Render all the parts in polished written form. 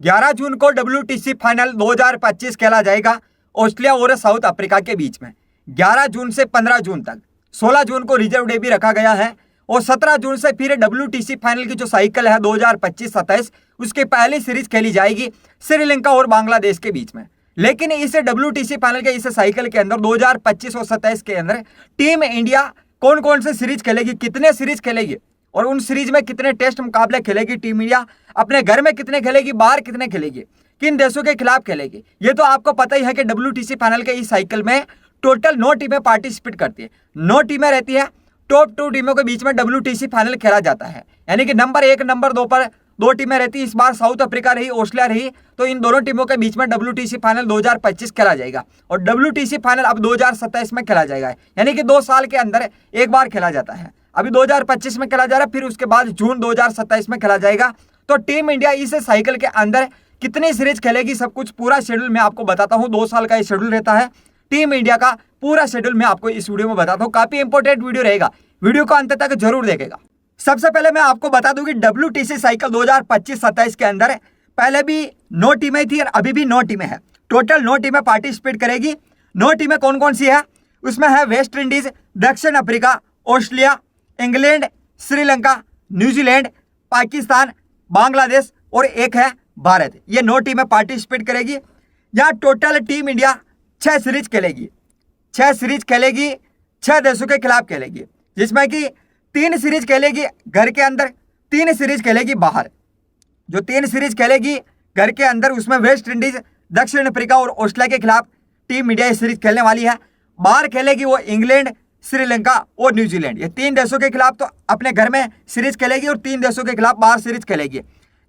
11 जून को WTC final 2025 खेला जाएगा ऑस्ट्रेलिया और साउथ अफ्रीका के बीच में। 11 जून से 15 जून तक, 16 जून को रिजर्व डे भी रखा गया है और 17 जून से फिर WTC फाइनल की जो साइकिल है 2025-27 उसकी पहली सीरीज खेली जाएगी श्रीलंका और बांग्लादेश के बीच में। लेकिन इस WTC फाइनल के इस साइकिल के अंदर 2025 और 27 के अंदर टीम इंडिया कौन कौन से सीरीज खेलेगी, कितने सीरीज खेलेगी और उन सीरीज में कितने टेस्ट मुकाबले खेलेगी टीम इंडिया, अपने घर में कितने खेलेगी, बाहर कितने खेलेगी, किन देशों के खिलाफ खेलेगी, ये तो आपको पता ही है कि WTC फाइनल के इस साइकिल में टोटल 9 टीमें पार्टिसिपेट करती है। 9 टीमें रहती है, टॉप 2 टीमों के बीच में WTC फाइनल खेला जाता है, यानी कि नंबर 1 नंबर 2 पर 2 टीमें रहती। इस बार साउथ अफ्रीका रही, ऑस्ट्रेलिया रही, तो इन दोनों टीमों के बीच में WTC फाइनल 2025 खेला जाएगा और WTC फाइनल अब 2027 में खेला जाएगा, यानी कि 2 साल के अंदर एक बार खेला जाता है। अभी 2025 में खेला जा रहा है, फिर उसके बाद जून 2027 में खेला जाएगा। तो टीम इंडिया इस साइकिल के अंदर कितनी सीरीज खेलेगी, सब कुछ पूरा शेड्यूल मैं आपको बताता हूँ। 2 साल का ये शेड्यूल रहता है टीम इंडिया का, पूरा शेड्यूल मैं आपको इस वीडियो में बताता हूँ। काफी इंपॉर्टेंट वीडियो रहेगा, वीडियो को अंत तक जरूर देखेगा। सबसे पहले मैं आपको बता दूं कि WTC साइकिल 2025-27 के अंदर पहले भी 9 टीमें थी और अभी भी 9 टीमें हैं। टोटल 9 टीमें पार्टिसिपेट करेगी। 9 टीमें कौन कौन सी है, उसमें है वेस्ट इंडीज, दक्षिण Africa, Australia, England, Sri Lanka, New Zealand, Pakistan, Bangladesh और एक है भारत। ये 9 टीमें पार्टिसिपेट करेगी। यहाँ टोटल टीम इंडिया 6 सीरीज खेलेगी। 6 सीरीज खेलेगी, 6 देशों के खिलाफ खेलेगी, जिसमें कि 3 सीरीज खेलेगी घर के अंदर, 3 सीरीज खेलेगी बाहर। जो 3 सीरीज खेलेगी घर के अंदर उसमें वेस्ट इंडीज, दक्षिण अफ्रीका और ऑस्ट्रेलिया के खिलाफ टीम इंडिया ये सीरीज खेलने वाली है। बाहर खेलेगी वो इंग्लैंड, श्रीलंका और न्यूजीलैंड। ये 3 देशों के खिलाफ तो अपने घर में सीरीज खेलेगी और 3 देशों के खिलाफ बाहर सीरीज खेलेगी।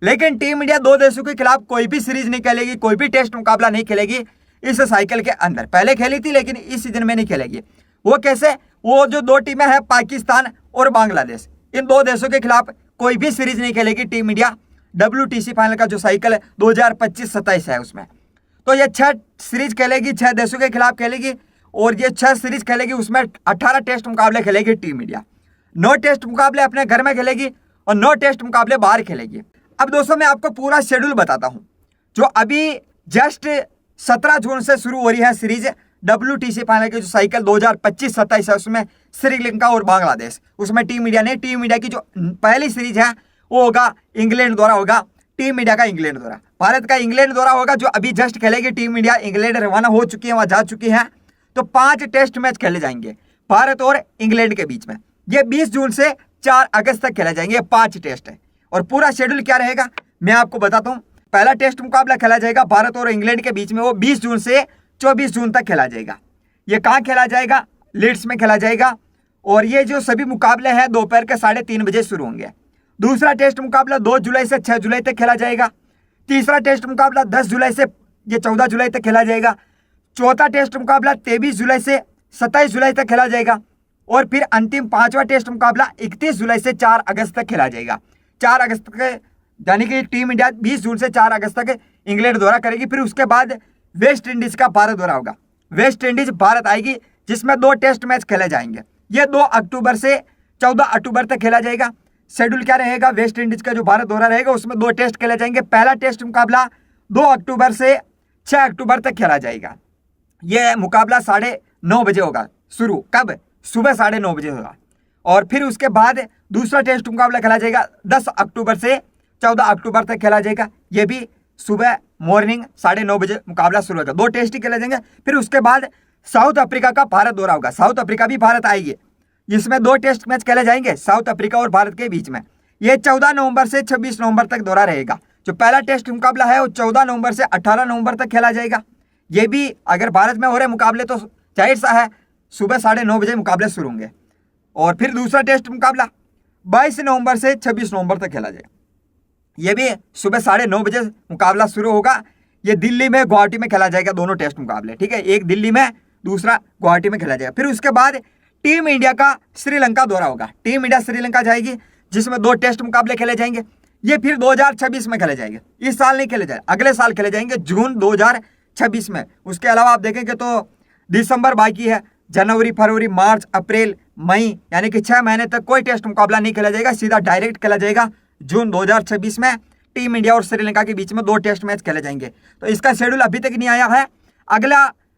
लेकिन टीम इंडिया 2 देशों के खिलाफ कोई भी सीरीज नहीं खेलेगी, कोई भी टेस्ट मुकाबला नहीं खेलेगी इस साइकिल के अंदर। पहले खेली थी लेकिन इस सीजन में नहीं खेलेगी। वो कैसे, वो जो 2 टीमें हैं पाकिस्तान और बांग्लादेश, इन 2 देशों के खिलाफ कोई भी सीरीज नहीं खेलेगी टीम इंडिया। WTC फाइनल का जो साइकिल है 2025-27 है उसमें तो ये 6 सीरीज खेलेगी, 6 देशों के खिलाफ खेलेगी और ये 6 सीरीज खेलेगी। उसमें 18 टेस्ट मुकाबले खेलेगी टीम इंडिया। 9 टेस्ट मुकाबले अपने घर में खेलेगी और 9 टेस्ट मुकाबले बाहर खेलेगी। अब दोस्तों मैं आपको पूरा शेड्यूल बताता हूँ। जो अभी जस्ट 17 जून से शुरू हो रही है सीरीज WTC फाइनल की जो साइकिल 2025-27 है, उसमें श्रीलंका और बांग्लादेश, उसमें टीम इंडिया की जो पहली सीरीज है वो होगा इंग्लैंड द्वारा, होगा टीम इंडिया का इंग्लैंड द्वारा। भारत का इंग्लैंड द्वारा होगा, जो अभी जस्ट खेलेगी टीम इंडिया। इंग्लैंड रवाना हो चुकी है, वहां जा चुकी है। तो 5 टेस्ट मैच खेले जाएंगे भारत और इंग्लैंड के बीच में। ये 20 जून से 4 अगस्त तक खेले जाएंगे। 5 टेस्ट है और पूरा शेड्यूल क्या रहेगा मैं आपको बताता हूँ। पहला टेस्ट मुकाबला खेला जाएगा भारत और इंग्लैंड के बीच में, वो 20 जून से 24 जून तक खेला जाएगा। ये कहाँ खेला जाएगा, लीड्स में खेला जाएगा और ये जो सभी मुकाबले हैं दोपहर के 3:30 बजे शुरू होंगे। दूसरा टेस्ट मुकाबला 2 जुलाई से 6 जुलाई तक खेला जाएगा। तीसरा टेस्ट मुकाबला 10 जुलाई से ये 14 जुलाई तक खेला जाएगा। चौथा टेस्ट मुकाबला 23 जुलाई से 27 जुलाई तक खेला जाएगा और फिर अंतिम 5वां टेस्ट मुकाबला 31 जुलाई से 4 अगस्त तक खेला जाएगा। 4 अगस्त तक, यानी कि टीम इंडिया 20 जून से 4 अगस्त तक इंग्लैंड दौरा करेगी। फिर उसके बाद वेस्ट इंडीज का भारत दौरा होगा। वेस्ट इंडीज भारत आएगी, जिसमें 2 टेस्ट मैच खेले जाएंगे। ये 2 अक्टूबर से 14 अक्टूबर तक खेला जाएगा। शेड्यूल क्या रहेगा, वेस्ट इंडीज का जो भारत दौरा रहेगा उसमें 2 टेस्ट खेले जाएंगे। पहला टेस्ट मुकाबला 2 अक्टूबर से 6 अक्टूबर तक खेला जाएगा। यह मुकाबला 9:30 बजे होगा शुरू, कब, सुबह 9:30 बजे होगा। और फिर उसके बाद दूसरा टेस्ट मुकाबला खेला जाएगा 10 अक्टूबर से 14 अक्टूबर तक खेला जाएगा। ये भी सुबह मॉर्निंग 9:30 बजे मुकाबला शुरू होगा। 2 टेस्ट ही खेले जाएंगे। फिर उसके बाद साउथ अफ्रीका का भारत दौरा होगा। साउथ अफ्रीका भी भारत आएगी, जिसमें 2 टेस्ट मैच खेले जाएंगे साउथ अफ्रीका और भारत के बीच में। ये 14 नवंबर से 26 नवंबर तक दौरा रहेगा। जो पहला टेस्ट मुकाबला है वो 14 नवंबर से 18 नवंबर तक खेला जाएगा। ये भी अगर भारत में हो रहे मुकाबले तो जाहिर सा है सुबह 9:30 बजे मुकाबले शुरू होंगे। और फिर दूसरा टेस्ट मुकाबला 22 नवंबर से 26 नवंबर तक खेला जाएगा। ये भी सुबह 9:30 बजे मुकाबला शुरू होगा। ये दिल्ली में, गुवाहाटी में खेला जाएगा, दोनों टेस्ट मुकाबले, ठीक है। एक दिल्ली में, दूसरा गुवाहाटी में खेला जाएगा। फिर उसके बाद टीम इंडिया का श्रीलंका दौरा होगा। टीम इंडिया श्रीलंका जाएगी, जिसमें 2 टेस्ट मुकाबले खेले जाएंगे। ये फिर 2026 में खेले जाएंगे। इस साल नहीं खेले जाएंगे, अगले साल खेले जाएंगे, जून 2026 में। उसके अलावा आप देखेंगे तो दिसंबर बाकी है, जनवरी, फरवरी, मार्च, अप्रैल, मई, यानी कि 6 महीने तक कोई टेस्ट मुकाबला नहीं खेला जाएगा। सीधा डायरेक्ट खेला जाएगा जून 2026 में। टीम इंडिया और श्रीलंका के बीच में 2 टेस्ट मैच खेले जाएंगे। तो इसका शेड्यूल अभी तक नहीं आया है।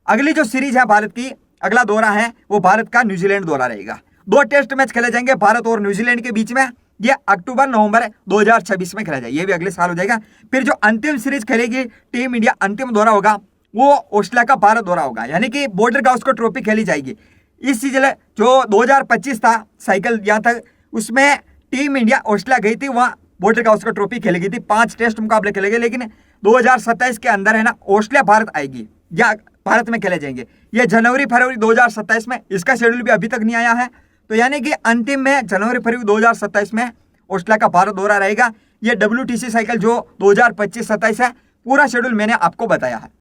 अगली जो सीरीज है भारत की, अगला दौरा है वो भारत का न्यूजीलैंड दौरा रहेगा। 2 टेस्ट मैच खेले जाएंगे भारत और न्यूजीलैंड के बीच में। ये अक्टूबर-नवंबर 2026 में खेला जाएगा, ये भी अगले साल हो जाएगा। फिर जो अंतिम सीरीज खेलेगी टीम इंडिया, अंतिम दौरा होगा वो ऑस्ट्रेलिया का भारत दौरा होगा, यानी कि बॉर्डर गावस्कर ट्रॉफी खेली जाएगी। इस सीजन जो 2025 था साइकिल यहाँ तक, उसमें टीम इंडिया ऑस्ट्रेलिया गई थी, वहाँ बॉर्डर गावस्कर ट्रॉफी खेली गई थी, 5 टेस्ट मुकाबले खेले गए। लेकिन 2027 के अंदर है ना ऑस्ट्रेलिया भारत आएगी या भारत में खेले जाएंगे, ये जनवरी-फरवरी 2027 में। इसका शेड्यूल भी अभी तक नहीं आया है। तो यानी कि अंतिम में जनवरी-फरवरी 2027 में ऑस्ट्रेलिया का भारत दौरा रहेगा। ये WTC साइकिल जो 2025-27 है, पूरा शेड्यूल मैंने आपको बताया है।